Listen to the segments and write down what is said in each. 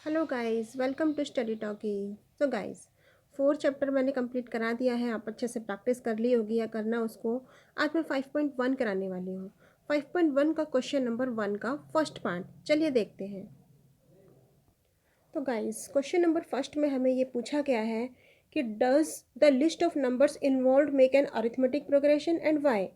Hello guys, welcome to study talkie. तो guys, 4 chapter मैंने complete करा दिया है। आप अच्छे से प्रैक्टिस कर ली होगी या करना उसको। आज मैं 5.1 कराने वाली हूँ। 5.1 का क्वेश्चन नंबर 1 का फर्स्ट पार्ट, चलिए देखते हैं। तो गाइस, क्वेश्चन नंबर फर्स्ट में हमें ये पूछा गया है कि does the list of numbers involve make an arithmetic progression and why.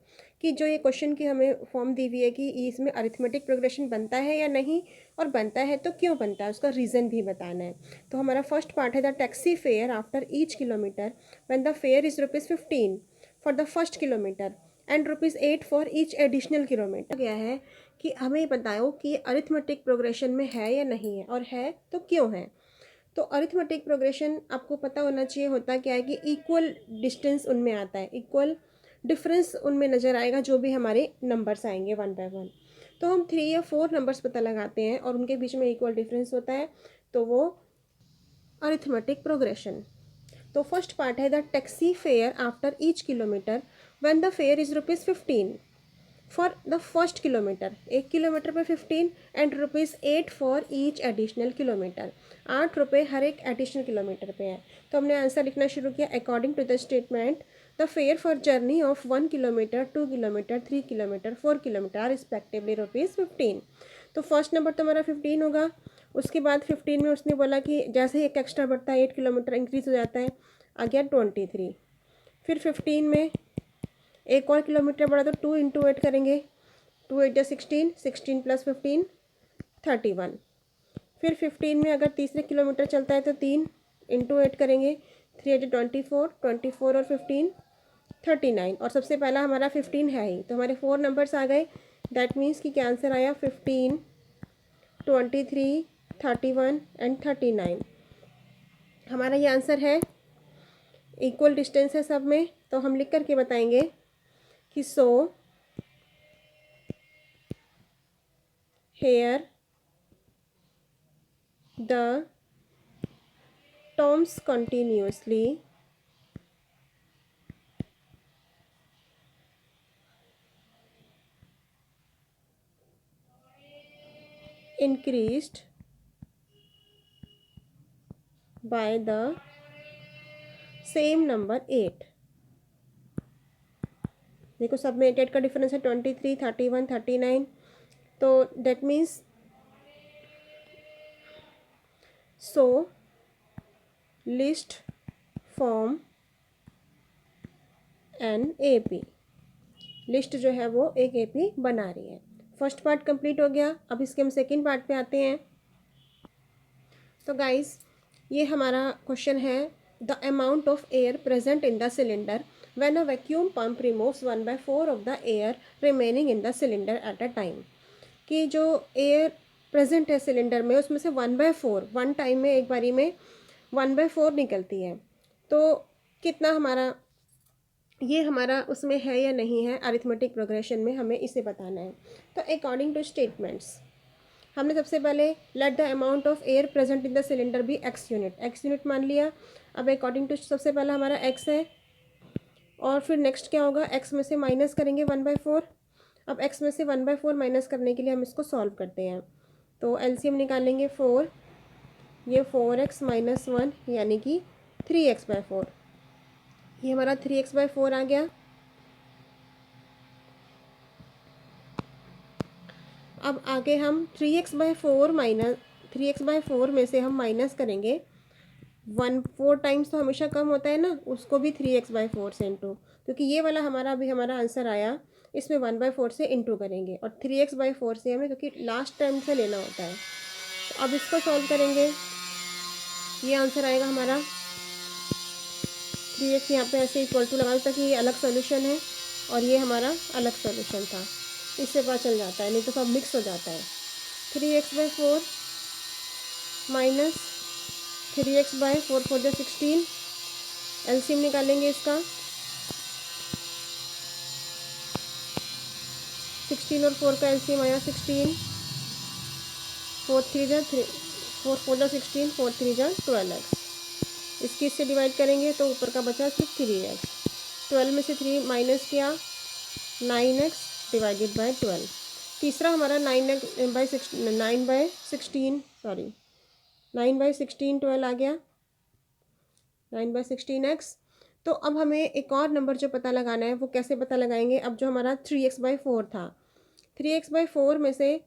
कि जो ये क्वेश्चन की हमें फॉर्म दी हुई है कि इसमें अरिथमेटिक प्रोग्रेशन बनता है या नहीं, और बनता है तो क्यों बनता है, उसका रीज़न भी बताना है। तो हमारा फर्स्ट पार्ट है the taxi fare after each kilometre when the fair is ₹15 for the first kilometre and ₹8 for each additional kilometre. गया है कि हमें बताओ कि ये अरिथमेटिक प्रोग्रेशन में है या नहीं है, और है तो क्यों है। तो अरिथमेटिक प्रोग्रेशन आपको पता होना चाहिए होता क्या है कि इक्वल डिस्टेंस उनमें आता है, इक्वल डिफरेंस उनमें नज़र आएगा जो भी हमारे नंबर्स आएंगे वन बाय वन। तो हम 3 या 4 नंबर्स पता लगाते हैं और उनके बीच में इक्वल डिफरेंस होता है, तो वो अरिथमेटिक प्रोग्रेशन। तो फर्स्ट पार्ट है the taxi fare after each kilometre when the fair is ₹15 for the first kilometre, 1 kilometre पे 15 and ₹8 for each additional kilometre. 8 रुपये हर एक एडिशनल किलोमीटर पे है। तो हमने आंसर लिखना शुरू किया according to the statement the fare for journey of 1 kilometre 2 kilometre 3 kilometre 4 kilometre are respectively ₹15। तो फर्स्ट नंबर तो हमारा 15 होगा। उसके बाद 15 में उसने बोला कि जैसे ही एक एक्स्ट्रा बढ़ता है 8 किलोमीटर इंक्रीज हो जाता है, आ गया 23। फिर 15 में एक और किलोमीटर बढ़ा तो 2 × 8 करेंगे, 2 × 8 = 16, 16 + 15 31। फिर 15 में अगर तीसरे किलोमीटर चलता है तो 3 × 8 करेंगे, 3 × 8 = 24, 24 और 15 39। और सबसे पहला हमारा 15 है ही, तो हमारे 4 नंबर्स आ गए। दैट मीन्स कि क्या आंसर आया 15, 23, 31 एंड 39। हमारा ये आंसर है। इक्वल डिस्टेंस है सब में, तो हम लिख करके बताएंगे कि सो here the terms continuously increased by the same number 8। देखो सब में 8 का डिफरेंस है, 23, 31, 39। तो that means so list form an A P. लिस्ट जो है वो एक ए पी बना रही है। फर्स्ट पार्ट कंप्लीट हो गया। अब इसके हम सेकेंड पार्ट पे आते हैं। तो गाइस, ये हमारा क्वेश्चन है the amount of air present in the cylinder when a vacuum pump removes 1/4 of the air remaining in the cylinder at a time. कि जो एयर प्रेजेंट है सिलेंडर में उसमें से 1/4 वन टाइम में, एक बारी में 1/4 निकलती है। तो कितना हमारा ये हमारा उसमें है या नहीं है, अरिथमेटिक प्रोग्रेशन में हमें इसे बताना है। तो अकॉर्डिंग टू स्टेटमेंट्स हमने सबसे पहले let the amount of air present in the cylinder भी एक्स यूनिट, एक्स यूनिट मान लिया। अब अकॉर्डिंग टू सबसे पहला हमारा एक्स है, और फिर नेक्स्ट क्या होगा, एक्स में से माइनस करेंगे 1/4। अब एक्स में से 1/4 माइनस करने के लिए हम इसको सॉल्व करते हैं। तो एलसीएम निकालेंगे 4, ये 4x - 1 यानी कि 3x/4। ये हमारा 3x/4 आ गया। अब आगे हम 3x/4 में से हम माइनस करेंगे 4 टाइम्स, तो हमेशा कम होता है ना, उसको भी 3x/4 से इंटू, क्योंकि ये वाला हमारा अभी हमारा आंसर आया, इसमें 1/4 से इंटू करेंगे और 3x/4 से हमें क्योंकि लास्ट टाइम से लेना होता है। तो अब इसको सॉल्व करेंगे, ये आंसर आएगा हमारा 3x यहाँ पे ऐसे इक्वल टू लगा देता कि ये अलग सोल्यूशन है और ये हमारा अलग सोल्यूशन था, इससे पता चल जाता है, नहीं तो सब मिक्स हो जाता है। 3x/4 माइनस 3x/4 4 × 16, एलसीएम निकालेंगे इसका, 16 और 4 का एलसीएम आया 16, 4 3 जा 3, 4 4 जा 16, 4 3 जा 12x। इसकी इससे डिवाइड करेंगे तो ऊपर का बचा सिर्फ 3x। 12 में से 3 माइनस किया, 9x डिवाइडेड बाय 12। तीसरा हमारा 9/16 सॉरी 9/16 12 आ गया, 9/16x। तो अब हमें एक और नंबर जो पता लगाना है वो कैसे पता लगाएंगे। अब जो हमारा 3x/4 था, 3x/4 में से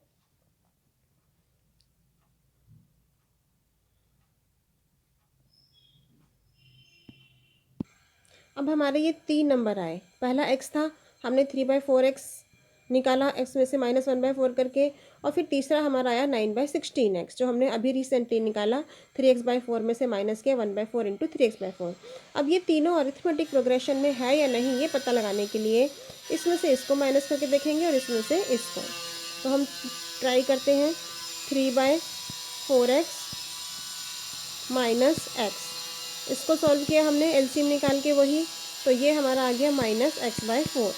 अब हमारे ये 3 नंबर आए। पहला x था, हमने 3/4x निकाला, x में से -1/4 करके, और फिर तीसरा हमारा आया 9/16x जो हमने अभी रिसेंटली निकाला, 3x/4 में से माइनस किया 1/4 इंटू 3x/4। अब ये तीनों अरिथमेटिक प्रोग्रेशन में है या नहीं ये पता लगाने के लिए इसमें से इसको माइनस करके देखेंगे और इसमें से इसको। तो हम ट्राई करते हैं, 3/4x माइनस एक्स, इसको सॉल्व किया हमने एलसीएम निकाल के वही, तो ये हमारा आ गया -x/4,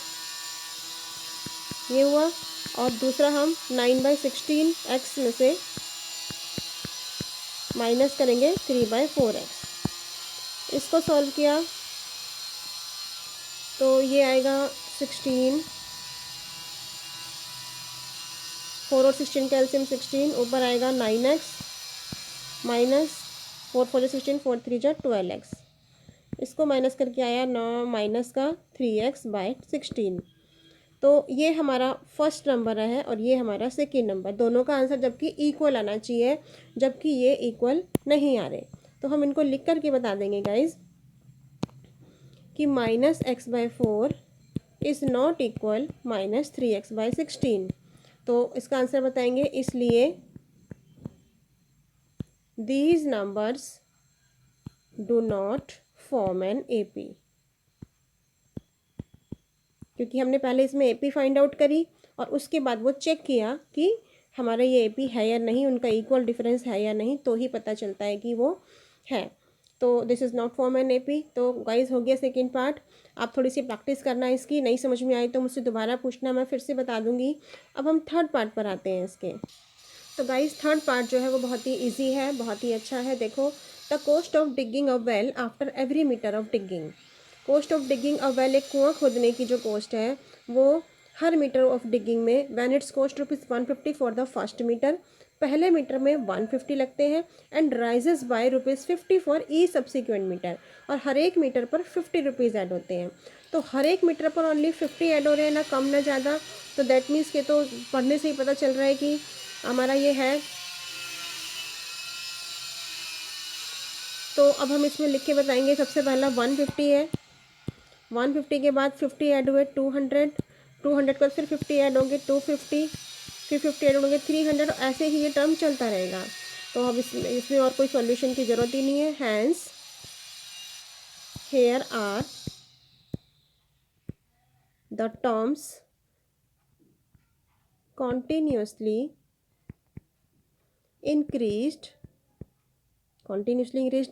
ये हुआ। और दूसरा हम 9/16x में से माइनस करेंगे 3/4x, इसको सॉल्व किया तो ये आएगा 16, 4 और 16 का एलसीएम 16, ऊपर आएगा 9x माइनस 4 4 16, 4 3 12x, इसको माइनस करके आया 9 माइनस का 3x/16। तो ये हमारा फर्स्ट नंबर है और ये हमारा सेकेंड नंबर, दोनों का आंसर जबकि इक्वल आना चाहिए, जबकि ये इक्वल नहीं आ रहे। तो हम इनको लिख करके बता देंगे गाइज कि -x/4 is not equal -3x/16। तो इसका आंसर बताएंगे, इसलिए these numbers do not form an AP, क्योंकि हमने पहले इसमें AP फाइंड आउट करी और उसके बाद वो चेक किया कि हमारा ये AP है या नहीं, उनका इक्वल डिफरेंस है या नहीं, तो ही पता चलता है कि वो है। तो this is not form an AP। तो गाइज हो गया सेकेंड पार्ट। आप थोड़ी सी प्रैक्टिस करना, इसकी नहीं समझ में आई तो मुझसे दोबारा पूछना, मैं फिर से बता दूंगी। अब हम थर्ड पार्ट पर आते हैं इसके। तो गाइज थर्ड पार्ट जो है वो बहुत ही इजी है, बहुत ही अच्छा है। देखो, the cost of digging a well after every metre of digging. Cost of digging a well, एक कुआं खोदने की जो कॉस्ट है वो हर मीटर ऑफ डिगिंग में, when it's cost ₹150 for the first metre, पहले मीटर में 150 लगते हैं, and rises by ₹50 for each subsequent metre, और हर एक मीटर पर ₹50 ऐड होते हैं। तो हर एक मीटर पर ओनली 50 ऐड हो रहे हैं, ना कम ना ज़्यादा। तो दैट मीन्स के तो पढ़ने से ही पता चल रहा है कि हमारा ये है। तो अब हम इसमें लिख के बताएंगे। सबसे पहला 150 है, 150 के बाद 50 ऐड हुए 200, 200 के बाद फिर 50 ऐड होंगे 250, फिर 50 ऐड होंगे 300, ऐसे ही ये टर्म चलता रहेगा। तो अब इसमें और कोई सॉल्यूशन की ज़रूरत ही नहीं है। Hence here are the terms continuously increased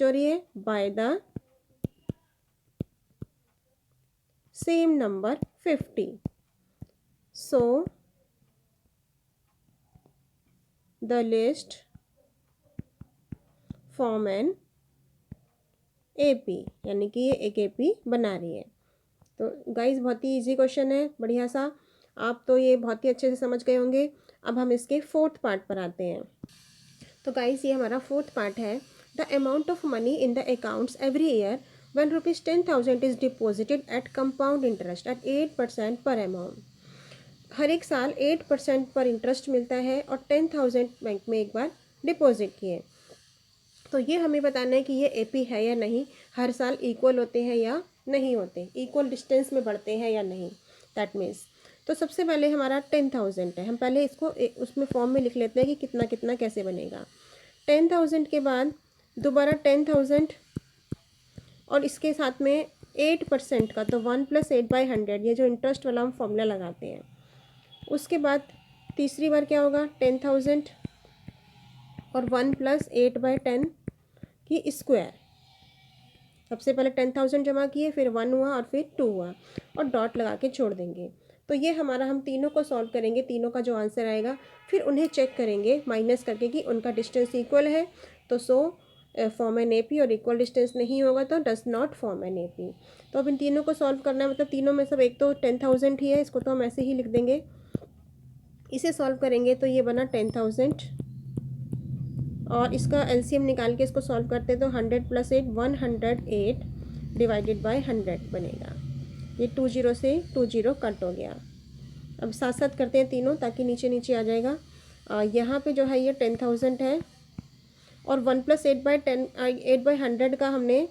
हो रही है by the same number 50। So the list form an AP, यानी कि ये एक AP बना रही है। तो गाइज बहुत ही इजी क्वेश्चन है, बढ़िया सा, आप तो ये बहुत ही अच्छे से समझ गए होंगे। अब हम इसके फोर्थ पार्ट पर आते हैं। तो गाइज ये हमारा फोर्थ पार्ट है। The amount of money in the accounts every year when ₹10,000 is deposited at compound interest at 8% per amount. हर एक साल 8% पर इंटरेस्ट मिलता है और 10,000 बैंक में एक बार डिपॉजिट किए। तो ये हमें बताना है कि ये AP है या नहीं, हर साल इक्वल होते हैं या नहीं होते, इक्वल डिस्टेंस में बढ़ते हैं या नहीं, दैट मीन्स। तो सबसे पहले हमारा 10,000 है, हम पहले इसको उसमें फॉर्म में लिख लेते हैं कि कितना कितना कैसे बनेगा। 10,000 के बाद दोबारा 10,000 और इसके साथ में 8% का, तो 1 + 8/100, ये जो इंटरेस्ट वाला हम फॉर्मूला लगाते हैं। उसके बाद तीसरी बार क्या होगा, 10,000 और 1 + 8/10 की स्क्वायर। सबसे पहले 10,000 जमा किए, फिर 1 हुआ और फिर 2 हुआ, और डॉट लगा के छोड़ देंगे। तो ये हमारा, हम तीनों को सॉल्व करेंगे, तीनों का जो आंसर आएगा फिर उन्हें चेक करेंगे माइनस करके कि उनका डिस्टेंस इक्वल है, तो फॉर्म एन AP, और इक्वल डिस्टेंस नहीं होगा तो does not form an AP। तो अब इन तीनों को सॉल्व करना है, मतलब तीनों में सब, एक तो 10,000 ही है, इसको तो हम ऐसे ही लिख देंगे। इसे सॉल्व करेंगे तो ये बना 10,000 और इसका एलसीएम निकाल के इसको सॉल्व करते हैं तो 100 + 8 108 डिवाइडेड बाय 100 बनेगा। ये 2 0 से 2 0 कट हो गया। अब साथ साथ करते हैं तीनों ताकि नीचे नीचे आ जाएगा। यहाँ पे जो है ये 10,000 है और 1 + 8/100 का हमने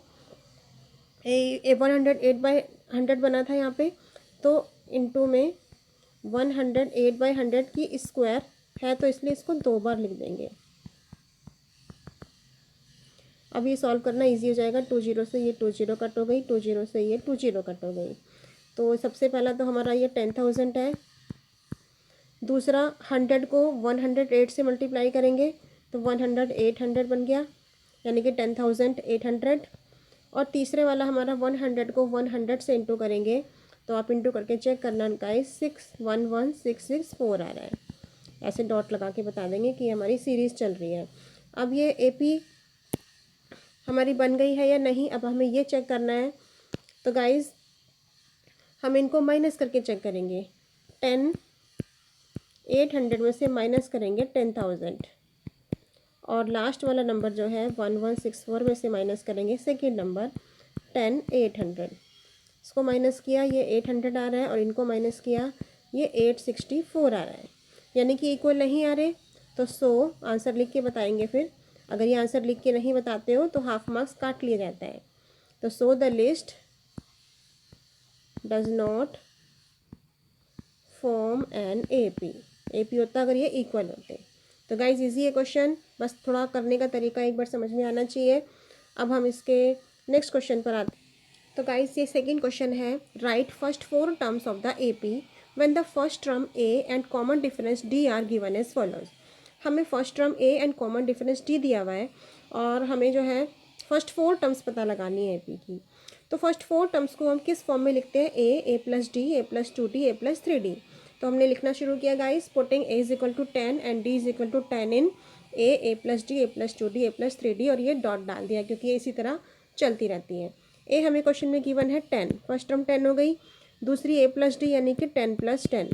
108/100 बना था यहाँ पे, तो इनटू में 108/100 की स्क्वायर है तो इसलिए इसको 2 बार लिख देंगे। अब ये सॉल्व करना इजी हो जाएगा। 2 0 से ये 2 0 कट हो गई, 2 0 से ये 2 0 कट हो गई। तो सबसे पहला तो हमारा ये 10,000 है। दूसरा 100 को 108 से मल्टीप्लाई करेंगे तो 108 बन गया, यानी कि 10,800। और तीसरे वाला हमारा 100 को 100 से इंटू करेंगे तो आप इंटू करके चेक करना गाइस 611664 आ रहा है। ऐसे डॉट लगा के बता देंगे कि हमारी सीरीज़ चल रही है। अब ये एपी हमारी बन गई है या नहीं, अब हमें ये चेक करना है। तो गाइस हम इनको माइनस करके चेक करेंगे। 800 में से माइनस करेंगे 10,000 और लास्ट वाला नंबर जो है 1164 में से माइनस करेंगे सेकेंड नंबर 10,800। इसको माइनस किया ये 800 आ रहा है और इनको माइनस किया ये 864 आ रहा है, यानी कि इक्वल नहीं आ रहे। तो 100 आंसर लिख के बताएंगे। फिर अगर ये आंसर लिख के नहीं बताते हो तो हाफ मार्क्स काट लिया जाता है। तो सो the list does not form an AP होता अगर ये इक्वल होते। तो गाइज इजी है क्वेश्चन, बस थोड़ा करने का तरीका एक बार समझ में आना चाहिए। अब हम इसके नेक्स्ट क्वेश्चन पर आते हैं। तो गाइज ये सेकंड क्वेश्चन है, write first 4 terms of the AP when the first term A and common difference D are given as follows. हमें first term A and common difference D दिया हुआ है और हमें जो है फर्स्ट 4 टर्म्स पता लगानी है एपी की। तो फर्स्ट 4 टर्म्स को हम किस फॉर्म में लिखते हैं, ए + डी, A+2D, A+3D। तो हमने लिखना शुरू किया guys, putting A = 10 and D = 10 in A+D, A+2D, A+3D और ये डॉट डाल दिया क्योंकि ये इसी तरह चलती रहती है। ए हमें क्वेश्चन में गिवन है 10, फर्स्ट टर्म 10 हो गई, दूसरी A+D यानी कि 10 + 10।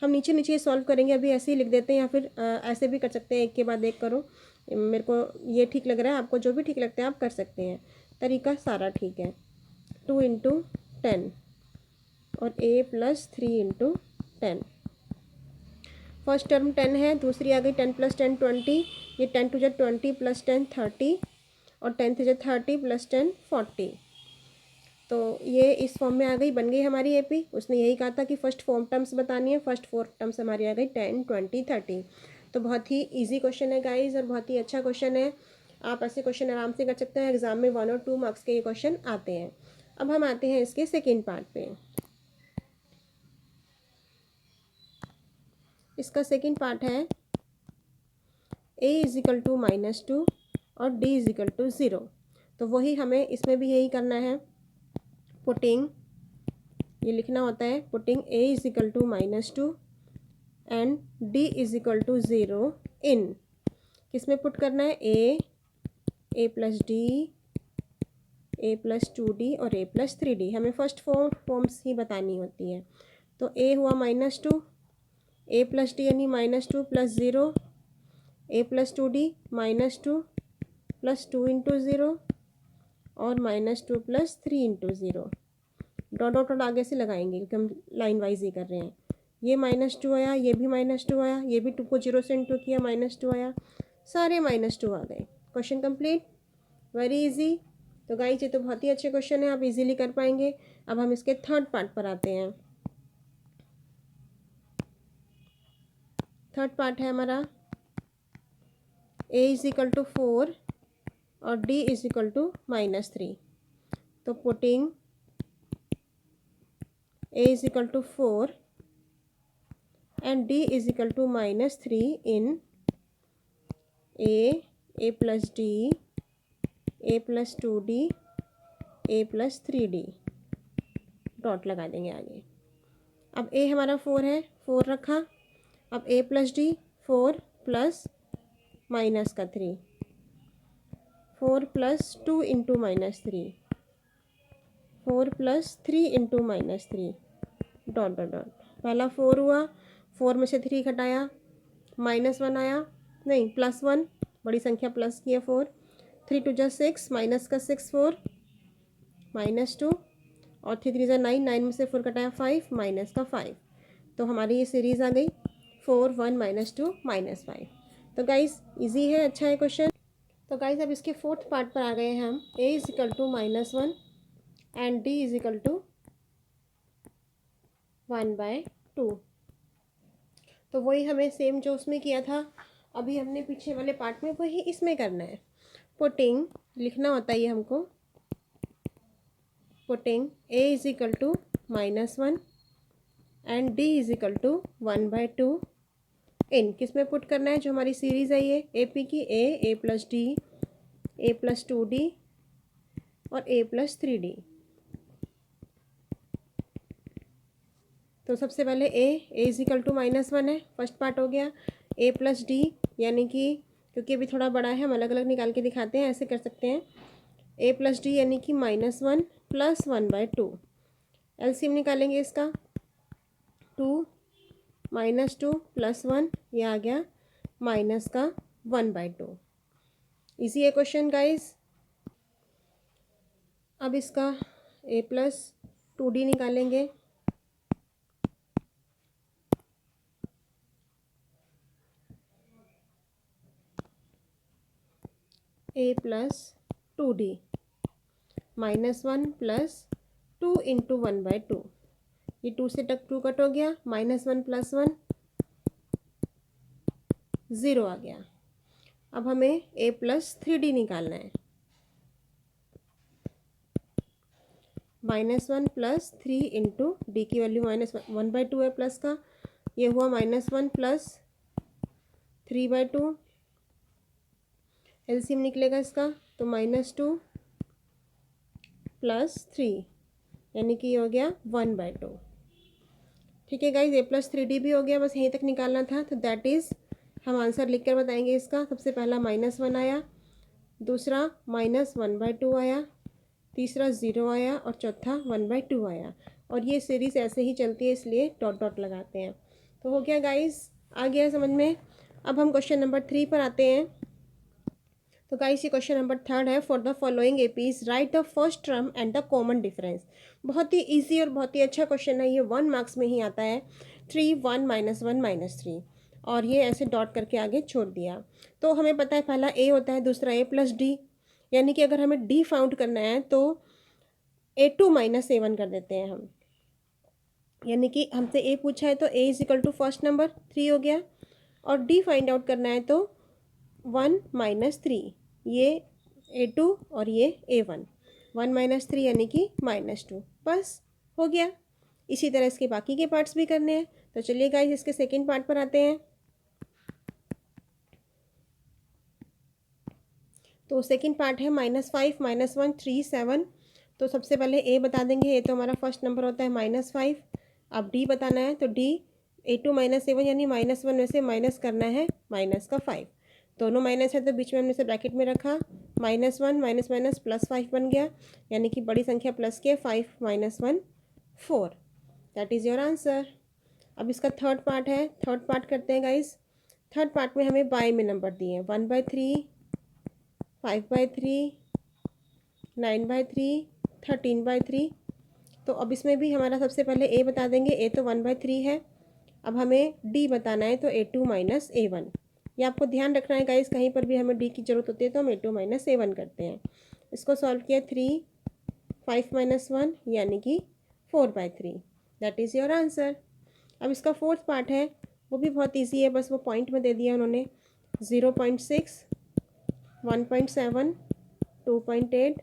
हम नीचे नीचे सॉल्व करेंगे, अभी ऐसे ही लिख देते हैं या फिर ऐसे भी कर सकते हैं, एक के बाद एक करो। मेरे को ये ठीक लग रहा है, आपको जो भी ठीक लगता है आप कर सकते हैं, तरीका सारा ठीक है। 2 × 10 और A+3 × 10। फर्स्ट टर्म 10 है, दूसरी आ गई 10 + 10 20, ये 10 × 20 + 10 30 और 10 × 30 + 10 40। तो ये इस फॉर्म में आ गई, बन गई हमारी एपी। उसने यही कहा था कि फर्स्ट 4 टर्म्स बतानी है, फर्स्ट 4 टर्म्स हमारी आ गई 10 20 30। तो बहुत ही इजी क्वेश्चन है गाइज और बहुत ही अच्छा क्वेश्चन है। आप ऐसे क्वेश्चन आराम से कर सकते हैं, एग्जाम में 1 और 2 मार्क्स के ये क्वेश्चन आते हैं। अब हम आते हैं इसके सेकेंड पार्ट पे। इसका सेकेंड पार्ट है a = -2 और d = 0। तो वही हमें इसमें भी यही करना है, पुटिंग ये लिखना होता है, पुटिंग a = -2 एंड d = 0 इन, किसमें पुट करना है, A+D, A+2D और A+3D। हमें फर्स्ट 4 फॉर्म्स ही बतानी होती है। तो a हुआ -2, A+D यानी -2 + 0, A+2D -2 + 2 × 0 और -2 + 3 × 0। डॉट डॉट डॉट आगे से लगाएंगे क्योंकि हम लाइन वाइज ही कर रहे हैं। ये -2 आया, ये भी -2 आया, ये भी 2 को 0 से इंटू किया, -2 आया, सारे -2 आ गए। Question complete, very easy. तो गाइस ये तो बहुत ही अच्छे क्वेश्चन है, आप इजीली कर पाएंगे। अब हम इसके थर्ड पार्ट पर आते हैं। थर्ड पार्ट है हमारा a = 4 और d = -3। तो putting a = 4 and d = -3 in A+D, A+2D, A+3D, dot लगा देंगे आगे। अब a हमारा 4 है, 4 रखा। अब A+D 4 प्लस माइनस का 3, 4 + 2 × -3, 4 + 3 × -3, डॉट डॉट डॉट। पहला 4 हुआ, 4 में से 3 घटाया, -1 आया, नहीं +1, बड़ी संख्या प्लस की है 4, 3 2 जा 6, माइनस का 6 4 -2 और 3 3 जा 9, 9 में से 4 कटाया 5, माइनस का 5। तो हमारी ये सीरीज़ आ गई 4 1 -2 -5। तो गाइस इजी है, अच्छा है क्वेश्चन। तो गाइस अब इसके फोर्थ पार्ट पर आ गए हैं हम। a is equal to -1 and d is equal to 1/2। तो वही हमें सेम जो उसमें किया था अभी हमने पीछे वाले पार्ट में, वही इसमें करना है। पुटिंग लिखना होता है ये हमको, putting a is equal to -1 and d is equal to 1/2 in किस में पुट करना है, जो हमारी सीरीज़ है ये ए पी की, a plus D, a plus 2d और a प्लस 3d। तो सबसे पहले a इज इक्वल टू -1 है, फर्स्ट पार्ट हो गया। a प्लस डी यानी कि क्योंकि अभी थोड़ा बड़ा है हम अलग अलग निकाल के दिखाते हैं, ऐसे कर सकते हैं। a प्लस डी यानी कि -1 प्लस 1/2। एलसीएम निकालेंगे इसका, 2 -2 प्लस 1, ये आ गया माइनस का 1/2। इजी है क्वेश्चन गाइस। अब इसका a प्लस 2d निकालेंगे, a plus 2d -1 plus 2 into 1/2। ये 2 से 2 कट हो गया, -1 प्लस 1 0 आ गया। अब हमें a प्लस 3d निकालना है, -1 प्लस 3 इंटू डी की वैल्यू -1/2 है प्लस का, ये हुआ -1 प्लस 3/2। एलसीएम निकलेगा इसका, तो -2 प्लस 3 यानी कि ये हो गया 1/2। ठीक है गाइज, a प्लस 3d भी हो गया, बस यहीं तक निकालना था। तो दैट इज़ हम आंसर लिख कर बताएंगे इसका। सबसे पहला -1 आया, दूसरा -1/2 आया, तीसरा 0 आया और चौथा 1/2 आया। और ये सीरीज़ ऐसे ही चलती है, इसलिए डॉट डॉट लगाते हैं। तो हो गया गाइस, आ गया समझ में। अब हम क्वेश्चन नंबर 3 पर आते हैं। तो गाइस ये क्वेश्चन नंबर 3 है। For the following APs right the first term and the common difference. बहुत ही इजी और बहुत ही अच्छा क्वेश्चन है ये, 1 मार्क्स में ही आता है। 3 1 -1 -3 और ये ऐसे डॉट करके आगे छोड़ दिया। तो हमें पता है पहला a होता है, दूसरा a प्लस डी, यानी कि अगर हमें d फाउंड करना है तो a2 - a1 कर देते हैं हम। यानी कि हमसे a पूछा है तो a is equal to first number 3 हो गया, और d फाइंड आउट करना है तो 1 -3, ये a2 और ये a1, 1 -3 यानी कि -2, बस हो गया। इसी तरह इसके बाकी के पार्ट्स भी करने हैं। तो चलिए गाइस इसके सेकंड पार्ट पर आते हैं। तो सेकंड पार्ट है -5 -1 3 7। तो सबसे पहले a बता देंगे, ये तो हमारा फर्स्ट नंबर होता है -5। अब d बताना है, तो d a2 - a1 यानी -1 में से माइनस करना है माइनस का 5। दोनों माइनस है तो बीच में हमने से ब्रैकेट में रखा, -1 माइनस माइनस प्लस 5 बन गया, यानी कि बड़ी संख्या प्लस के 5 -1 4। That is your answer. अब इसका थर्ड पार्ट है, थर्ड पार्ट करते हैं गाइस। थर्ड पार्ट में हमें बाय में नंबर दिए हैं, 1/3 5/3 9/3 13/3। तो अब इसमें भी हमारा सबसे पहले a बता देंगे, a तो 1/3 है। अब हमें d बताना है, तो a2 - a1। ये आपको ध्यान रखना है गाइस, कहीं पर भी हमें d की ज़रूरत होती है तो हम a2 - a1 करते हैं। इसको सॉल्व किया, 3 5 -1 यानी कि 4/3। That is your answer. अब इसका फोर्थ पार्ट है, वो भी बहुत ईजी है, बस वो पॉइंट में दे दिया उन्होंने, 0.6 1.7 2.8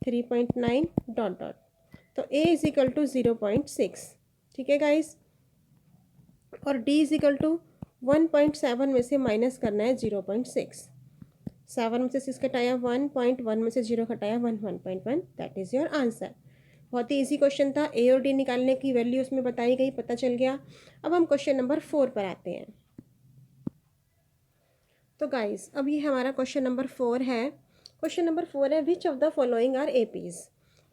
3.9 डॉट डॉट। तो a इज इक्वल टू 0.6। ठीक है गाइस, और d इज इक्वल टू 1.7 में से माइनस करना है 0.6। 7 में से 6 घटाया 1.1 में से 0 घटाया 1 1.1। That is your answer. बहुत ही इजी क्वेश्चन था, a और d निकालने की वैल्यू उसमें बताई गई, पता चल गया। अब हम क्वेश्चन नंबर 4 पर आते हैं। तो गाइस अब ये हमारा क्वेश्चन नंबर 4 है। क्वेश्चन नंबर 4 है, which of the following are APs.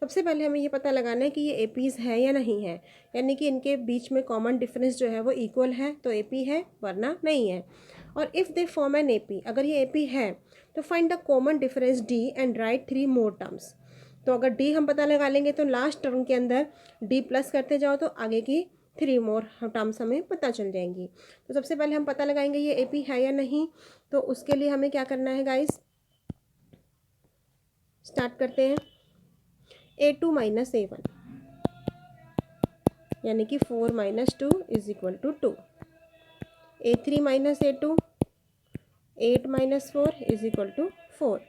सबसे पहले हमें ये पता लगाना है कि ये एपीज़ है या नहीं है, यानी कि इनके बीच में कॉमन डिफरेंस जो है वो इक्वल है तो एपी है, वरना नहीं है। और if they form an AP, अगर ये एपी है तो find the common difference D and right 3 more terms. तो अगर डी हम पता लगा लेंगे तो लास्ट टर्म के अंदर डी प्लस करते जाओ तो आगे की 3 मोर टर्म्स हमें पता चल जाएंगी। तो सबसे पहले हम पता लगाएंगे ये ए पी है या नहीं। तो उसके लिए हमें क्या करना है गाइस, स्टार्ट करते हैं। A2 माइनस A1 यानी कि 4 minus 2 is equal to 2। A3 minus A2 8 minus 4 is equal to 4।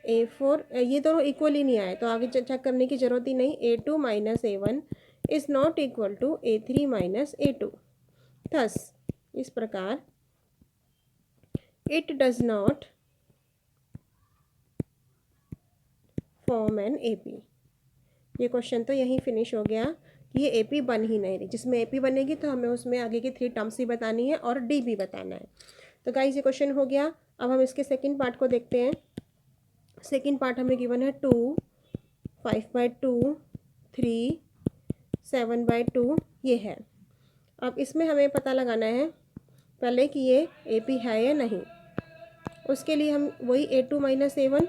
A4 ये दोनों इक्वल ही नहीं आए तो आगे चेक करने की ज़रूरत ही नहीं। A2 minus A1 is not equal to A3 minus A2। Thus इस प्रकार it does not form an AP। ये क्वेश्चन तो यहीं फिनिश हो गया कि ये AP बन ही नहीं रही। जिसमें AP बनेगी तो हमें उसमें आगे की 3 टर्म्स भी बतानी है और D भी बताना है। तो गाइस ये क्वेश्चन हो गया। अब हम इसके सेकंड पार्ट को देखते हैं। सेकंड पार्ट हमें गिवन है 2 5/2 3 7/2 ये है। अब इसमें हमें पता लगाना है पहले कि ये AP है या नहीं। उसके लिए हम वही A2 माइनस A1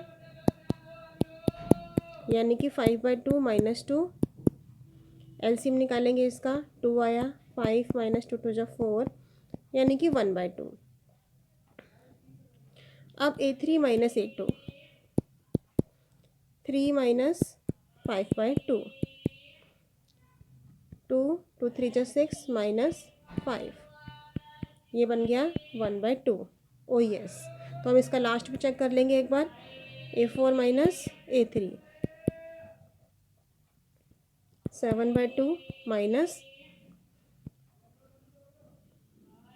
यानी कि 5/2 माइनस 2 एलसीएम निकालेंगे इसका। 2 आया, 5 माइनस 2 2 4 यानी कि 1/2। अब A3 minus A2 3 minus 5/2 2 2 3 6 minus 5 ये बन गया 1/2। ओ यस। तो हम इसका लास्ट भी चेक कर लेंगे एक बार। A4 minus A3 7/2 minus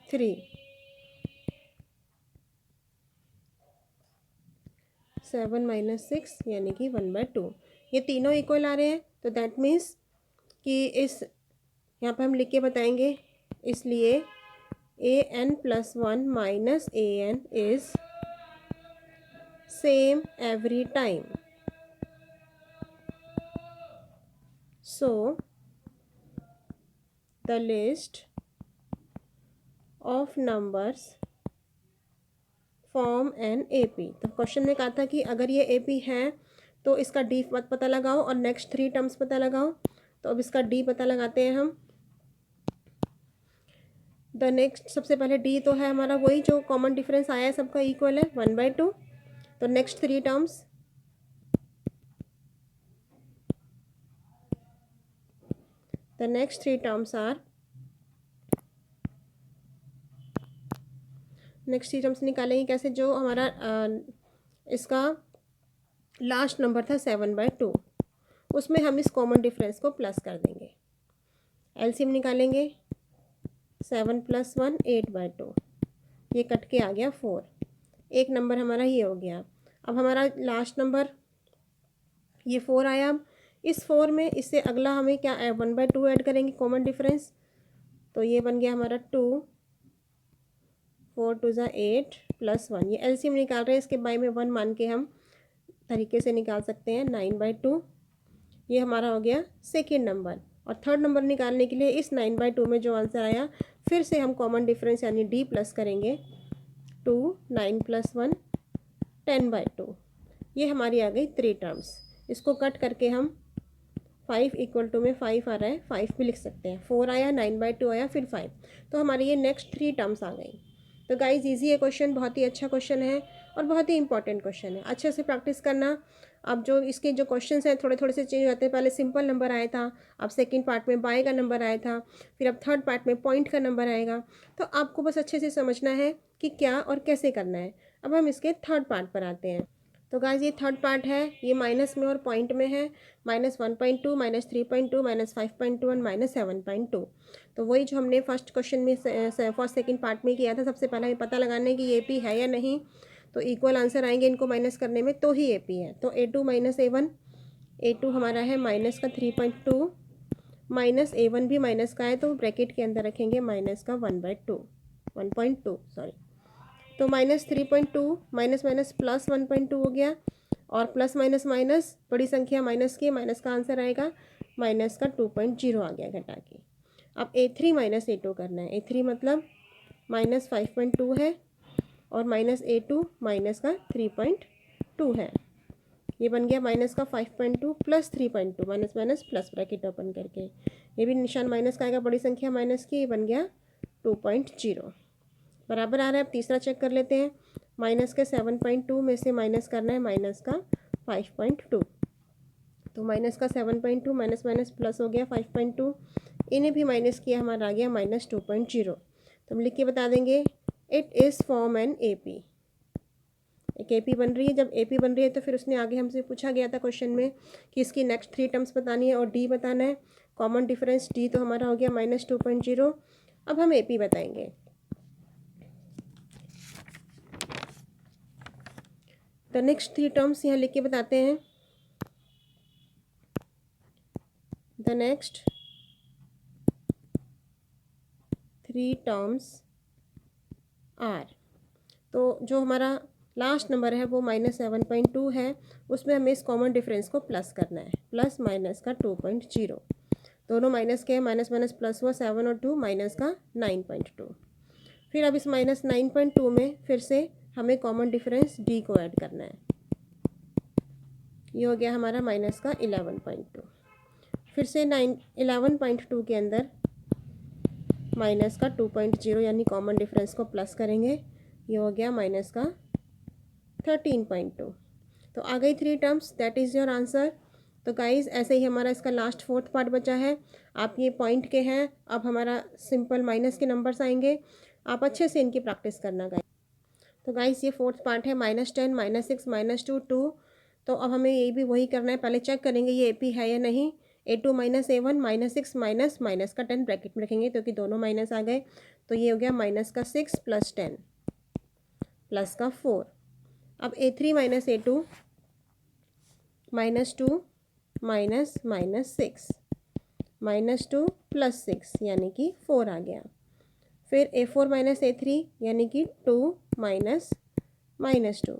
3 7 minus 6 यानी कि 1/2। ये तीनों इक्वल आ रहे हैं तो दैट मीन्स कि इस यहाँ पर हम लिख के बताएंगे। इसलिए an+1 minus an is same every time. So the list of numbers form an AP। तो क्वेश्चन में कहा था कि अगर ये AP है तो इसका D पता लगाओ और नेक्स्ट 3 टर्म्स पता लगाओ। तो अब इसका D पता लगाते हैं हम। द नेक्स्ट सबसे पहले D तो है हमारा वही जो कॉमन डिफरेंस आया है सबका इक्वल है 1/2। तो next 3 terms the next 3 terms are next 3 terms निकालेंगे कैसे। जो हमारा इसका लास्ट नंबर था 7/2 उसमें हम इस कॉमन डिफरेंस को प्लस कर देंगे। एलसीएम निकालेंगे 7 + 1 8/2 ये कट के आ गया 4। एक नंबर हमारा ये हो गया। अब हमारा लास्ट नंबर ये 4 आया। अब इस 4 में इससे अगला हमें क्या 1/2 ऐड करेंगे कॉमन डिफरेंस। तो ये बन गया हमारा 2 4 2 8 + 1 ये एलसीएम निकाल रहे हैं। इसके बाई में 1 मान के हम तरीके से निकाल सकते हैं 9/2। ये हमारा हो गया सेकेंड नंबर। और थर्ड नंबर निकालने के लिए इस 9/2 में जो आंसर आया फिर से हम कॉमन डिफरेंस यानी D प्लस करेंगे। 2 9 + 1 10/2 ये हमारी आ गई 3 टर्म्स। इसको कट करके हम 5 इक्वल टू में 5 आ रहा है 5 भी लिख सकते हैं। 4 आया 9/2 आया फिर 5 तो हमारी ये नेक्स्ट 3 टर्म्स आ गई। तो गाइज इजी है क्वेश्चन, बहुत ही अच्छा क्वेश्चन है और बहुत ही इंपॉर्टेंट क्वेश्चन है। अच्छे से प्रैक्टिस करना। अब जो इसके जो क्वेश्चंस हैं थोड़े थोड़े से चेंज होते हैं। पहले सिंपल नंबर आया था, अब सेकंड पार्ट में बाय का नंबर आया था, फिर अब थर्ड पार्ट में पॉइंट का नंबर आएगा। तो आपको बस अच्छे से समझना है कि क्या और कैसे करना है। अब हम इसके थर्ड पार्ट पर आते हैं। तो गाइज ये थर्ड पार्ट है, ये माइनस में और पॉइंट में है। -1.2 -3.2 -5.2 और -7.2। तो वही जो हमने फर्स्ट क्वेश्चन में फर्स्ट सेकंड पार्ट में किया था। सबसे पहले हमें पता लगाना है कि ये AP है या नहीं। तो इक्वल आंसर आएंगे इनको माइनस करने में तो ही AP है। तो A2 माइनस A1 A2 हमारा है माइनस का 3.2 माइनस A1 भी माइनस का है तो ब्रैकेट के अंदर रखेंगे माइनस का 1.2 सॉरी। तो -3.2 माइनस माइनस प्लस 1.2 हो गया और प्लस माइनस माइनस बड़ी संख्या माइनस की माइनस का आंसर आएगा माइनस का 2.0 आ गया घटा के। अब A3 माइनस A2 करना है। A3 मतलब -5.2 है और माइनस A2 माइनस का 3.2 है। ये बन गया माइनस का 5.2 plus 3.2, minus minus plus bracket open करके, ये भी निशान माइनस का आएगा, बड़ी संख्या माइनस की, ये बन गया 2.0 बराबर आ रहा है। अब तीसरा चेक कर लेते हैं। माइनस के 7.2 में से माइनस करना है माइनस का 5.2, तो माइनस का 7.2 माइनस माइनस प्लस हो गया 5.2, इन्हें भी माइनस किया, हमारा आ गया माइनस 2.0। तो हम लिख के बता देंगे it is form an AP। एक AP बन रही है। जब AP बन रही है तो फिर उसने आगे हमसे पूछा गया था क्वेश्चन में कि इसकी नेक्स्ट 3 टर्म्स बतानी है और D बताना है। कॉमन डिफरेंस D तो हमारा हो गया माइनस 2.0। अब हम AP बताएंगे। द नेक्स्ट 3 टर्म्स यहाँ लिख के बताते हैं। द नेक्स्ट 3 टर्म्स आर, तो जो हमारा लास्ट नंबर है वो -7.2 है, उसमें हमें इस कॉमन डिफरेंस को प्लस करना है, प्लस माइनस का 2.0, दोनों माइनस के हैं, माइनस माइनस प्लस हुआ, 7 और 2 माइनस का 9.2। फिर अब इस माइनस 9.2 में फिर से हमें कॉमन डिफरेंस D को ऐड करना है, ये हो गया हमारा माइनस का 11.2। फिर से 11.2 के अंदर माइनस का 2.0 यानी कॉमन डिफरेंस को प्लस करेंगे, ये हो गया माइनस का 13.2। तो आ गई 3 terms, that is your answer. तो गाइज़ ऐसे ही हमारा इसका लास्ट 4th पार्ट बचा है। आप ये पॉइंट के हैं, अब हमारा सिंपल माइनस के नंबर्स आएंगे, आप अच्छे से इनकी प्रैक्टिस करना गाइज। तो गाइज़ ये 4th पार्ट है, -10 -6 -2 2। तो अब हमें ये भी वही करना है, पहले चेक करेंगे ये AP है या नहीं। A2 -A1 -6 माइनस का 10 ब्रैकेट में रखेंगे क्योंकि दोनों माइनस आ गए, तो ये हो गया माइनस का 6 प्लस 10 प्लस का 4। अब A3 -A2 -2 minus minus 6 -2 plus 6 यानी कि 4 आ गया। फिर A4 -A3 यानी कि 2 माइनस माइनस 2,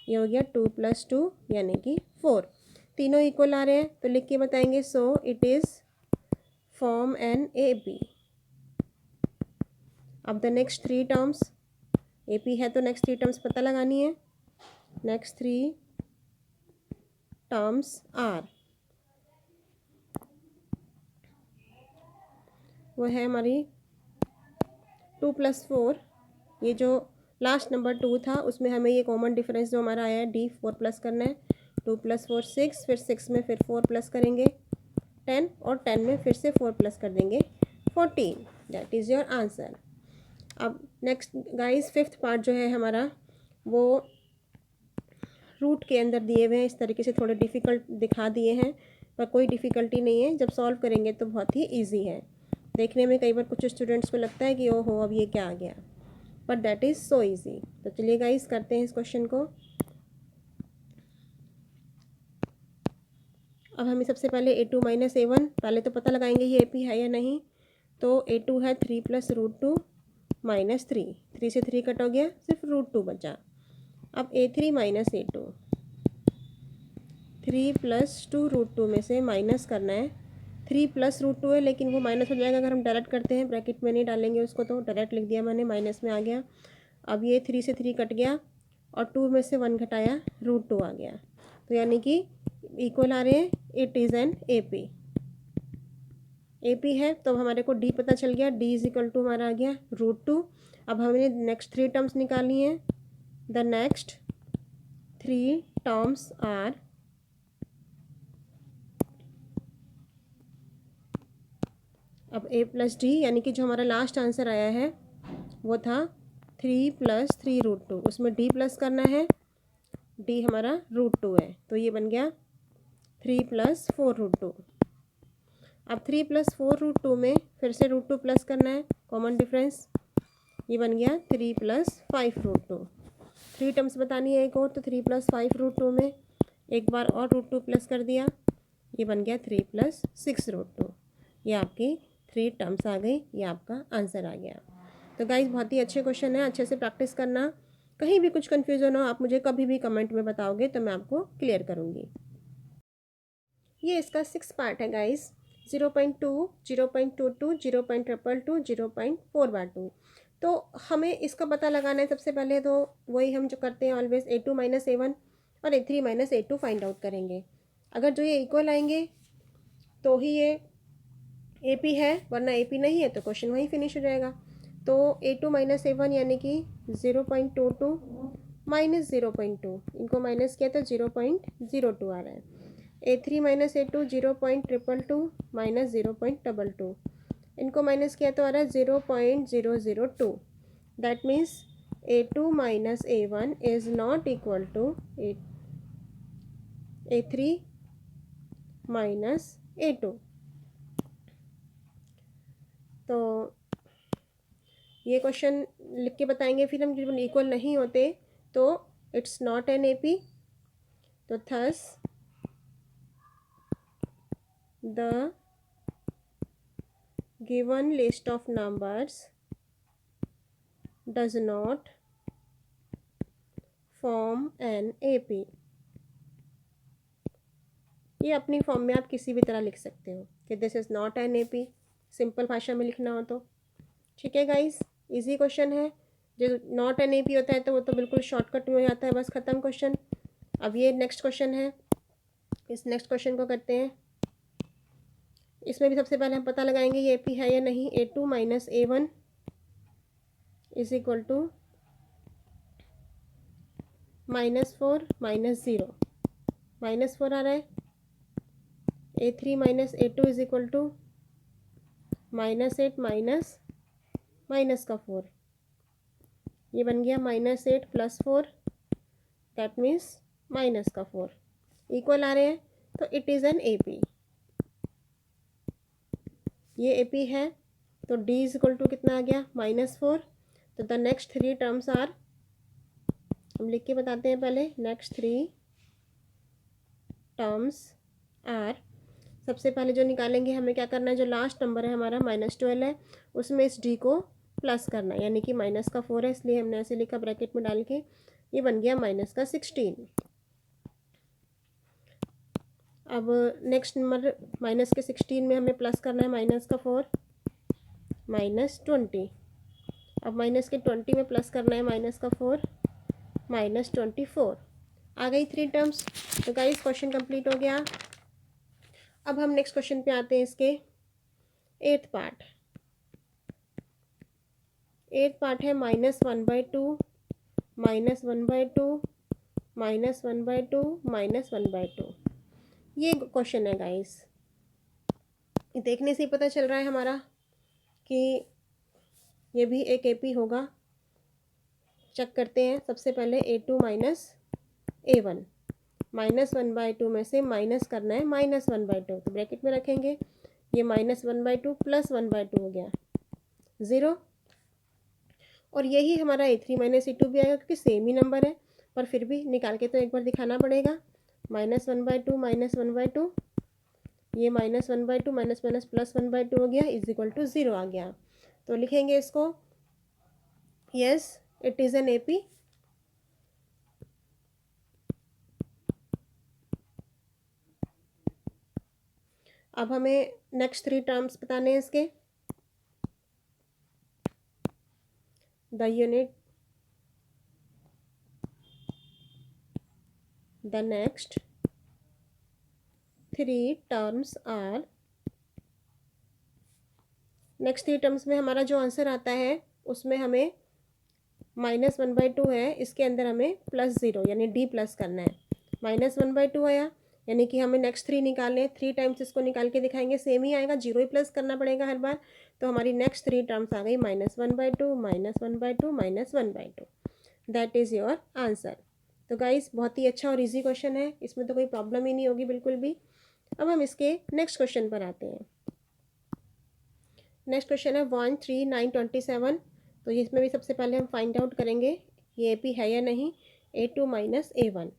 ये हो गया 2 + 2 यानी कि 4। तीनों इक्वल आ रहे हैं तो लिख के बताएंगे, so it is form an AP। अब द नेक्स्ट 3 टर्म्स, AP है तो नेक्स्ट 3 टर्म्स पता लगानी है। नेक्स्ट 3 टर्म्स आर, वो है हमारी 2 + 4, ये जो लास्ट नंबर 2 था उसमें हमें ये कॉमन डिफरेंस जो हमारा आया है D 4 प्लस करना है। 2 + 4 6, फिर 6 में फिर 4 प्लस करेंगे 10, और 10 में फिर से 4 प्लस कर देंगे 14। That is your answer. अब नेक्स्ट गाइस 5th पार्ट जो है हमारा वो रूट के अंदर दिए हुए हैं, इस तरीके से थोड़े डिफ़िकल्ट दिखा दिए हैं, पर कोई डिफ़िकल्टी नहीं है, जब सॉल्व करेंगे तो बहुत ही ईजी है। देखने में कई बार कुछ स्टूडेंट्स को लगता है कि ओहो अब ये क्या आ गया, but that is so easy. तो चलिए गाइस करते हैं इस क्वेश्चन को। अब हमें सबसे पहले A2 -A1 पहले तो पता लगाएंगे ये AP है या नहीं। तो A2 है 3 + √2 -3, 3 से 3 कट हो गया, सिर्फ √2 बचा। अब A3 -A2, 3 + 2 √2 में से माइनस करना है। 3 + √2 है लेकिन वो माइनस हो जाएगा अगर हम डायरेक्ट करते हैं, ब्रैकेट में नहीं डालेंगे उसको, तो डायरेक्ट लिख दिया मैंने, माइनस में आ गया। अब ये 3 से 3 कट गया और 2 में से 1 घटाया, √2 आ गया, तो यानी कि इक्वल आ रहे हैं, it is an AP। AP है तो हमारे को D पता चल गया, D = हमारा आ गया √2। अब हमने नेक्स्ट 3 टर्म्स निकाली हैं। द नेक्स्ट 3 टर्म्स आर, अब A + D यानी कि जो हमारा लास्ट आंसर आया है वो था 3 + 3 √2, उसमें D प्लस करना है, D हमारा √2 है, तो ये बन गया 3 + 4 √2। अब 3 + 4 √2 में फिर से √2 प्लस करना है, कॉमन डिफरेंस, ये बन गया 3 + 5 √2। 3 टर्म्स बतानी है एक और, तो 3 + 5 √2 में एक बार और √2 प्लस कर दिया, ये बन गया 3 + 6 √2। ये आपकी 3 टर्म्स आ गई, ये आपका आंसर आ गया। तो गाइस बहुत ही अच्छे क्वेश्चन है, अच्छे से प्रैक्टिस करना। कहीं भी कुछ कन्फ्यूज़न हो आप मुझे कभी भी कमेंट में बताओगे तो मैं आपको क्लियर करूँगी। ये इसका 6 पार्ट है गाइस, 0.2 0.22 0.222 0.4/2। तो हमें इसका पता लगाना है सबसे पहले, तो वही हम जो करते हैं ऑलवेज, A2 माइनस A1 और A3 minus A2 find out करेंगे। अगर जो ये इक्वल आएंगे तो ही ये AP है, वरना AP नहीं है तो क्वेश्चन वहीं फिनिश हो जाएगा। तो A2 माइनस A1 यानी कि 0.22 माइनस 0.2, इनको माइनस किया तो 0.02 आ रहा है। A3 माइनस A2 0.222 माइनस 0.22, इनको माइनस किया तो आ रहा है 0.002। That means A2 minus A1 is not equal to A3 minus A2। तो ये क्वेश्चन लिख के बताएंगे फिर हम, जब इक्वल नहीं होते तो इट्स नॉट एन AP। तो thus the given list of numbers does not form an AP। ये अपनी फॉर्म में आप किसी भी तरह लिख सकते हो कि this is not an AP, simple भाषा में लिखना हो तो। ठीक है गाइस, इजी क्वेश्चन है। जो नॉट एन AP होता है तो वो तो बिल्कुल शॉर्टकट में हो जाता है, बस ख़त्म क्वेश्चन। अब ये नेक्स्ट क्वेश्चन है, इस नेक्स्ट क्वेश्चन को करते हैं। इसमें भी सबसे पहले हम पता लगाएंगे ये AP है या नहीं। A2 minus A1 is equal to -4 minus 0, -4 आ रहा है। A3 minus A2 is equal to -8 minus का 4, ये बन गया -8 प्लस 4, दैट मीन्स माइनस का 4, इक्वल आ रहे हैं तो इट इज़ एन AP। ये AP है तो D इज इक्वल टू कितना आ गया, -4। तो द नेक्स्ट 3 टर्म्स आर, हम लिख के बताते हैं पहले। नेक्स्ट 3 टर्म्स आर, सबसे पहले जो निकालेंगे हमें क्या करना है, जो लास्ट नंबर है हमारा -12 है, उसमें इस D को प्लस करना है, यानी कि माइनस का 4 है इसलिए हमने ऐसे लिखा ब्रैकेट में डाल के। ये बन गया माइनस का 16। अब नेक्स्ट नंबर माइनस के 16 में हमें प्लस करना है माइनस का 4, -20। अब माइनस के 20 में प्लस करना है माइनस का 4, -24। आ गई 3 टर्म्स। तो गाइस क्वेश्चन कंप्लीट हो गया। अब हम नेक्स्ट क्वेश्चन पे आते हैं, इसके 8th पार्ट। 8th पार्ट है -1/2 -1/2 -1/2 -1/2। ये क्वेश्चन है गाइस, देखने से ही पता चल रहा है हमारा कि ये भी एक AP होगा। चेक करते हैं सबसे पहले। A2 माइनस A1, -1/2 में से माइनस करना है -1/2, तो ब्रैकेट में रखेंगे। ये -1/2 प्लस 1/2 हो गया 0। और यही हमारा A3 माइनस A2 भी आएगा क्योंकि सेम ही नंबर है, पर फिर भी निकाल के तो एक बार दिखाना पड़ेगा। -1/2 -1/2, ये -1/2 माइनस माइनस प्लस 1/2 हो गया, इज इक्वल टू 0 आ गया। तो लिखेंगे इसको, yes it is an AP। अब हमें नेक्स्ट 3 टर्म्स बताने हैं इसके। The unit, the next 3 terms are, next 3 terms में हमारा जो आंसर आता है उसमें हमें -1/2 है, इसके अंदर हमें +0 यानी D प्लस करना है। -1/2 आया, यानी कि हमें नेक्स्ट 3 निकालने, 3 टाइम्स इसको निकाल के दिखाएंगे, सेम ही आएगा, 0 ही प्लस करना पड़ेगा हर बार। तो हमारी नेक्स्ट 3 टर्म्स आ गई -1/2 -1/2 -1/2। That is your answer. तो गाइस बहुत ही अच्छा और इजी क्वेश्चन है, इसमें तो कोई प्रॉब्लम ही नहीं होगी बिल्कुल भी। अब हम इसके नेक्स्ट क्वेश्चन पर आते हैं। नेक्स्ट क्वेश्चन है 13927। तो इसमें भी सबसे पहले हम फाइंड आउट करेंगे ये AP है या नहीं। A2 minus A1,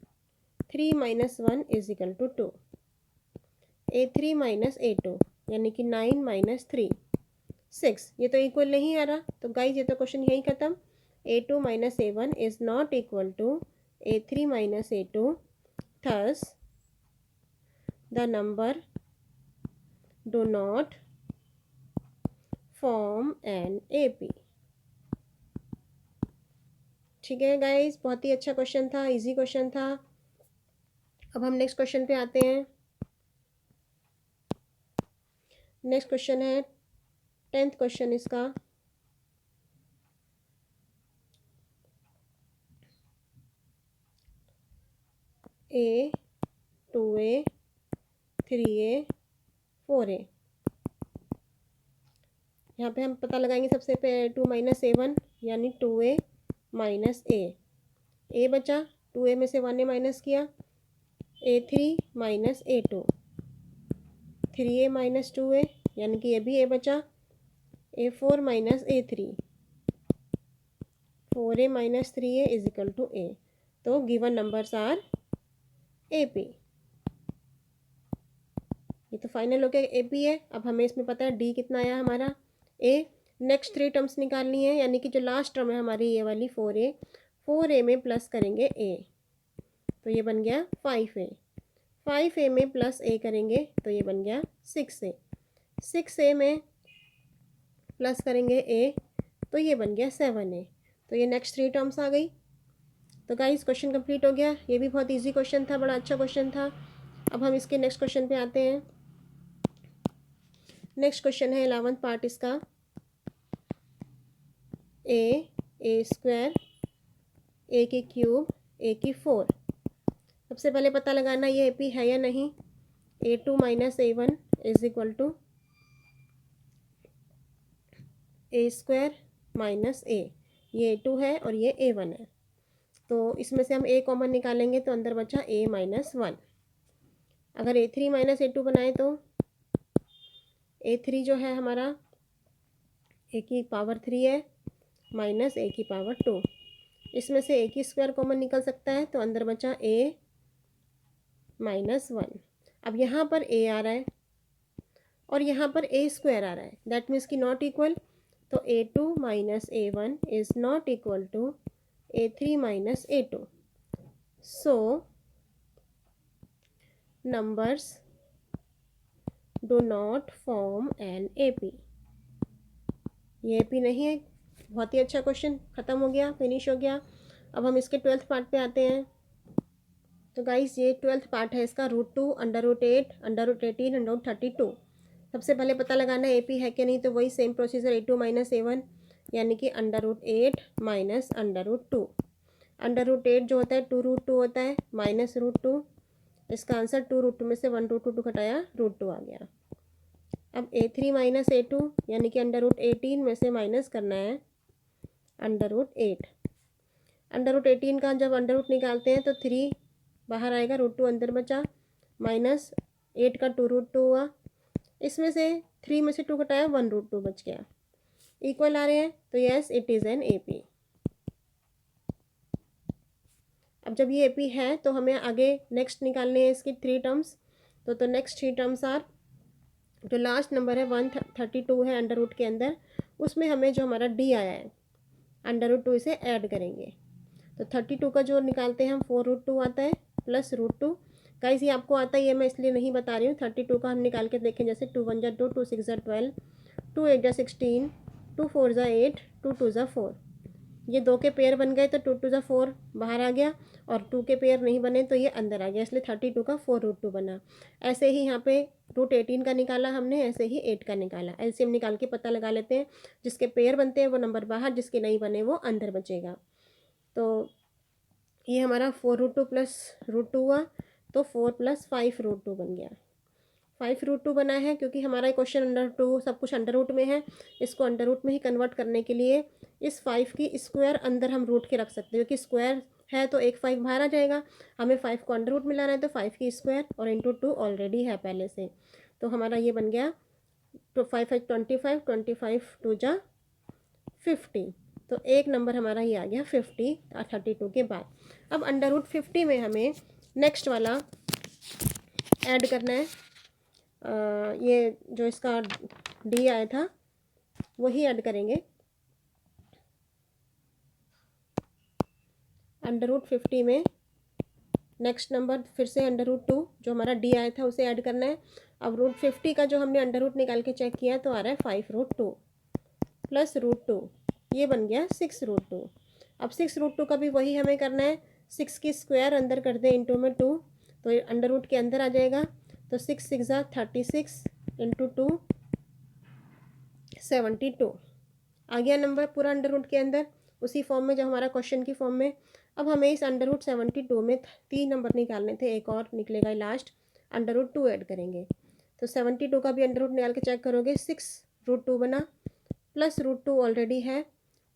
3 minus 1 is equal to 2। A3 minus A2 यानी कि 9 माइनस 3 6, ये तो इक्वल नहीं आ रहा, तो गाइज ये तो क्वेश्चन यही खत्म। A2 minus A1 is not equal to A3 minus A2, thus the number do not form an AP। ठीक है गाइस, बहुत ही अच्छा क्वेश्चन था, इजी क्वेश्चन था। अब हम नेक्स्ट क्वेश्चन पे आते हैं। नेक्स्ट क्वेश्चन है 10th क्वेश्चन इसका। ए, 2a, 3a, 4a। यहाँ पे हम पता लगाएंगे सबसे पहले 2 माइनस A1 यानी 2a माइनस ए बचा, 2a में से 1 ने माइनस किया, A3 minus A2, 3a minus 2a यानी कि ये भी a बचा, A4 minus A3, 4a minus 3a is equal to a। तो गिवन नंबर्स आर AP। ये तो फाइनल हो गया AP है। अब हमें इसमें पता है D कितना आया हमारा A। नेक्स्ट 3 टर्म्स निकालनी है, यानी कि जो लास्ट टर्म है हमारी ये वाली 4a में प्लस करेंगे a, तो ये बन गया 5a। 5a में प्लस a करेंगे तो ये बन गया 6a। 6a में प्लस करेंगे a तो ये बन गया 7a। तो ये नेक्स्ट 3 टर्म्स आ गई। तो गाइस क्वेश्चन कंप्लीट हो गया। ये भी बहुत इजी क्वेश्चन था, बड़ा अच्छा क्वेश्चन था। अब हम इसके नेक्स्ट क्वेश्चन पे आते हैं। नेक्स्ट क्वेश्चन है 11th पार्ट इसका। ए स्क्वायर, ए की क्यूब, ए की 4। सबसे पहले पता लगाना ये AP है या नहीं। A2 minus A1 is equal to A square minus A. ये A2 है और ये A1 है, तो इसमें से हम a कॉमन निकालेंगे तो अंदर बचा a माइनस 1। अगर A3 माइनस A2 बनाए तो A3 जो है हमारा a की पावर 3 है माइनस a की पावर 2। इसमें से a की स्क्वायर कॉमन निकल सकता है तो अंदर बचा a माइनस 1। अब यहाँ पर a आ रहा है और यहाँ पर a स्क्वायर आ रहा है, दैट मीन्स कि नॉट इक्वल। तो A2 minus A1 is not equal to A3 minus A2। So numbers do not form an AP। ये AP नहीं है। बहुत ही अच्छा क्वेश्चन, ख़त्म हो गया, फिनिश हो गया। अब हम इसके 12th पार्ट पे आते हैं। तो गाइस ये 12th पार्ट है इसका, √2, √8, √18, √32। सबसे पहले पता लगाना है AP है कि नहीं, तो वही same procedure A2 minus A1 यानी कि √8 माइनस √2। √8 जो होता है 2√2 होता है माइनस √2। इसका आंसर 2√2 में से 1√2 घटाया √2 आ गया। अब A3 माइनस A2 यानी कि √18 में से माइनस करना है √8। √18 का जब अंडर निकालते हैं तो 3 बाहर आएगा, √2 अंदर बचा, माइनस 8 का 2√2 हुआ। इसमें से 3 में से 2 घटाया 1√2 बच गया। इक्वल आ रहे हैं तो yes it is an AP। अब जब ये AP है तो हमें आगे नेक्स्ट निकालने हैं इसकी 3 टर्म्स। तो नेक्स्ट 3 टर्म्स आर, जो लास्ट नंबर है 132 है अंडर रूट के अंदर, उसमें हमें जो हमारा D आया है √2 इसे ऐड करेंगे। तो 32 का जो निकालते हैं हम 4√2 आता है प्लस √2। गाइस ये आपको आता ही है, मैं इसलिए नहीं बता रही हूँ। 32 का हम निकाल के देखें, जैसे 2 1 2, 2 6 12, 2 8 16, 2 4 8, 2 2 4। ये 2 के पेयर बन गए तो 2 2 4 बाहर आ गया, और 2 के पेयर नहीं बने तो ये अंदर आ गया, इसलिए 32 का 4√2 बना। ऐसे ही यहाँ पे √18 का निकाला हमने, ऐसे ही 8 का निकाला। एलसीएम निकाल के पता लगा लेते हैं, जिसके पेयर बनते हैं वो नंबर बाहर, जिसके नहीं बने वो अंदर बचेगा। तो ये हमारा 4√2 प्लस √2 हुआ, तो 4 + 5√2 बन गया। 5√2 बना है क्योंकि हमारा क्वेश्चन √2 सब कुछ अंडर रूट में है। इसको अंडर रूट में ही कन्वर्ट करने के लिए इस 5 की स्क्वायर अंदर हम रूट के रख सकते हैं, क्योंकि स्क्वायर है तो एक 5 बाहर आ जाएगा। हमें 5 को अंडर रूट में लाना है तो 5 की स्क्वायर और इंटू 2 ऑलरेडी है पहले से। तो हमारा ये बन गया, तो 5 5 25, 25 2 जा 50। तो एक नंबर हमारा ये आ गया 50 32 के बाद। अब अंडर रूट 50 में हमें नेक्स्ट वाला ऐड करना है। ये जो इसका D आया था वही ऐड करेंगे। अंडर रूट 50 में नेक्स्ट नंबर फिर से √2 जो हमारा D आया था उसे ऐड करना है। अब √50 का जो हमने अंडर रूट निकाल के चेक किया तो आ रहा है 5√2 प्लस √2, ये बन गया 6√2। अब 6√2 का भी वही हमें करना है, 6 की स्क्वायर अंदर कर दें इंटू में 2, तो ये अंडर रूट के अंदर आ जाएगा। तो 6 6 36 इंटू 2 72 आ गया नंबर पूरा अंडर रूट के अंदर, उसी फॉर्म में जो हमारा क्वेश्चन की फॉर्म में। अब हमें इस अंडर रूट 72 में 3 नंबर निकालने थे, एक और निकलेगा लास्ट, अंडर रूट 2 ऐड करेंगे। तो 72 का भी अंडर रूट निकाल के चेक करोगे, 6√2 बना, प्लस √2 ऑलरेडी है,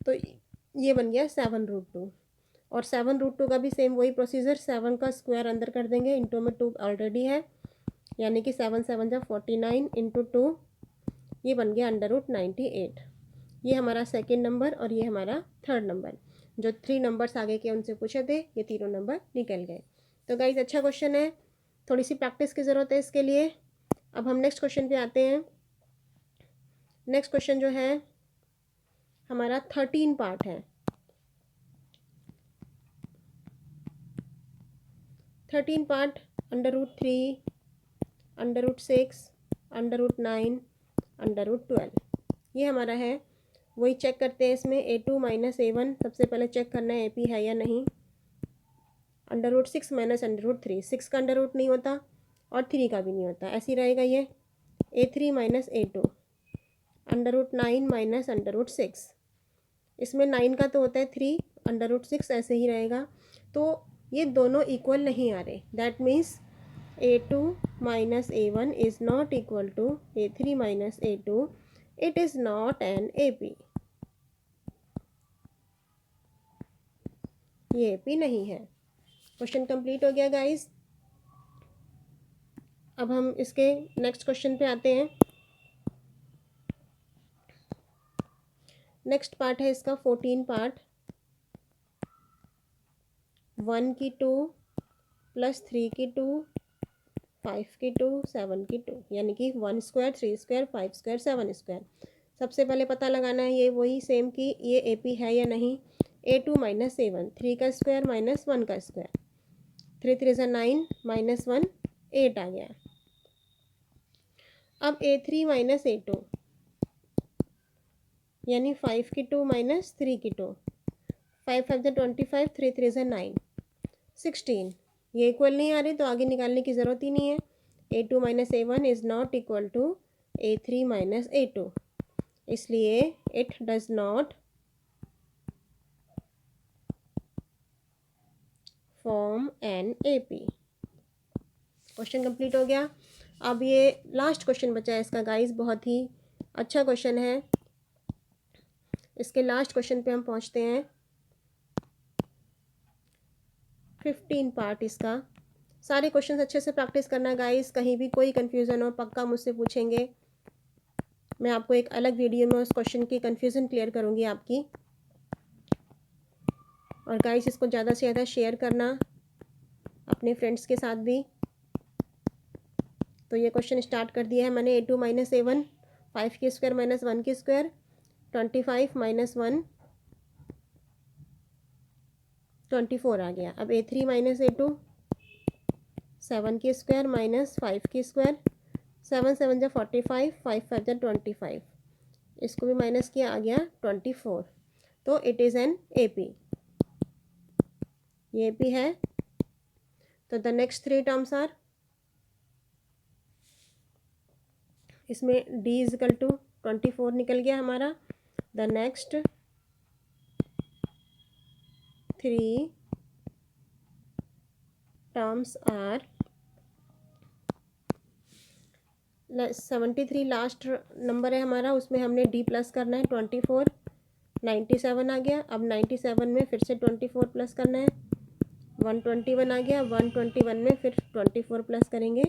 तो ये बन गया 7√2। और 7√2 का भी सेम वही प्रोसीजर, 7 का स्क्वायर अंदर कर देंगे, इंटू में 2 ऑलरेडी है, यानी कि 7 7 जा 49 इंटू 2, ये बन गया अंडर रूट 98। ये हमारा सेकेंड नंबर और ये हमारा थर्ड नंबर। जो 3 नंबर्स आगे के उनसे पूछे थे, ये तीनों नंबर निकल गए। तो गाइज अच्छा क्वेश्चन है, थोड़ी सी प्रैक्टिस की ज़रूरत है इसके लिए। अब हम नेक्स्ट क्वेश्चन पे आते हैं। नेक्स्ट क्वेश्चन जो है हमारा 13 पार्ट है। 13 part, under root 3, under root 6, under root 9, under root 12, ये हमारा है। वही चेक करते हैं इसमें, A2 माइनस A1 सबसे पहले चेक करना है AP है या नहीं। Under root 6 minus under root 3, 6 का अंडर रूट नहीं होता और 3 का भी नहीं होता, ऐसे ही रहेगा ये। A3 minus A2, under root 9 minus under root 6, इसमें 9 का तो होता है 3, अंडर रूट 6 ऐसे ही रहेगा। तो ये दोनों इक्वल नहीं आ रहे, that means A2 minus A1 is not equal to A3 minus A2, it is not an AP। ये AP नहीं है। क्वेश्चन कंप्लीट हो गया गाइस। अब हम इसके नेक्स्ट क्वेश्चन पे आते हैं। नेक्स्ट पार्ट है इसका 14 पार्ट, 1 की 2 प्लस 3 की 2 5 की 2 7 की 2, यानी कि 1 स्क्वायर 3 स्क्वायर 5 स्क्वायर 7 स्क्वायर। सबसे पहले पता लगाना है ये वही सेम कि ये AP है या नहीं। A2 माइनस A1, 3 का स्क्वायर माइनस 1 का स्क्वायर, 3 3 ज़ा 9 माइनस 1 8 आ गया। अब A3 माइनस A2, यानी 5 की 2 माइनस 3 की 2, 5 5 ज़ा 25, 3 3 ज़ा 9 16, ये इक्वल नहीं आ रही तो आगे निकालने की ज़रूरत ही नहीं है। A2 minus A1 is not equal to A3 minus A2, इसलिए it does not form an AP। Question complete हो गया। अब ये लास्ट क्वेश्चन बचा है इसका गाइस, बहुत ही अच्छा क्वेश्चन है। इसके लास्ट क्वेश्चन पे हम पहुंचते हैं, 15 पार्ट इसका। सारे क्वेश्चंस अच्छे से प्रैक्टिस करना गाइस, कहीं भी कोई कन्फ्यूज़न हो पक्का मुझसे पूछेंगे, मैं आपको एक अलग वीडियो में उस क्वेश्चन की कन्फ्यूज़न क्लियर करूँगी आपकी। और गाइस इसको ज़्यादा से ज़्यादा शेयर करना अपने फ्रेंड्स के साथ भी। तो ये क्वेश्चन स्टार्ट कर दिया है मैंने। A2 माइनस A1, 5 की स्क्वायर माइनस 1 की स्क्वायर, 25 माइनस 1 24 आ गया। अब A3 माइनस A2, 7 की स्क्वायर माइनस 5 की स्क्वायर, 7 7 जा 45, 5 5 जा 25, इसको भी माइनस किया, आ गया 24। तो इट इज़ एन AP, ये AP है। तो द नेक्स्ट 3 टर्म्स आर, इसमें D इज इक्वल टू 24 निकल गया हमारा। The next 3 terms are 73 last number है हमारा, उसमें हमने D प्लस करना है 24, 97 आ गया। अब 97 में फिर से 24 प्लस करना है, 121 आ गया। 121 में फिर 24 प्लस करेंगे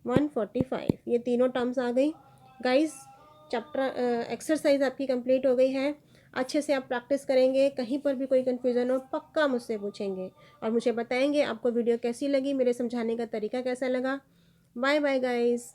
145, ये तीनों टर्म्स आ गई गाइस। चैप्टर एक्सरसाइज आपकी कंप्लीट हो गई है। अच्छे से आप प्रैक्टिस करेंगे, कहीं पर भी कोई कन्फ्यूज़न हो पक्का मुझसे पूछेंगे और मुझे बताएंगे आपको वीडियो कैसी लगी, मेरे समझाने का तरीका कैसा लगा। Bye bye guys.